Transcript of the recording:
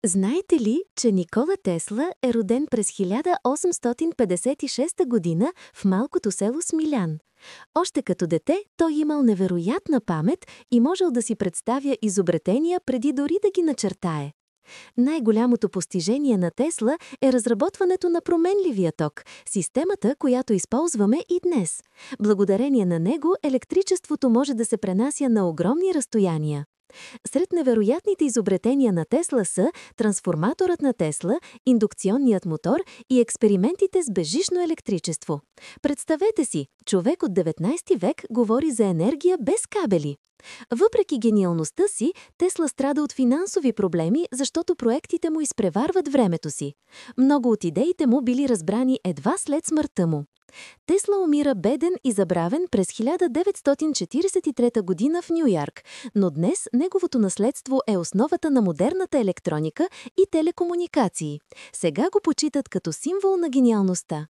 Знаете ли, че Никола Тесла е роден през 1856 година в малкото село Смилян? Още като дете той имал невероятна памет и можел да си представя изобретения преди дори да ги начертае. Най-голямото постижение на Тесла е разработването на променливия ток, системата, която използваме и днес. Благодарение на него електричеството може да се пренася на огромни разстояния. Сред невероятните изобретения на Тесла са трансформаторът на Тесла, индукционният мотор и експериментите с безжично електричество. Представете си, човек от 19 век говори за енергия без кабели. Въпреки гениалността си, Тесла страда от финансови проблеми, защото проектите му изпреварват времето си. Много от идеите му били разбрани едва след смъртта му. Тесла умира беден и забравен през 1943 година в Ню-Йорк, но днес неговото наследство е основата на модерната електроника и телекомуникации. Сега го почитат като символ на гениалността.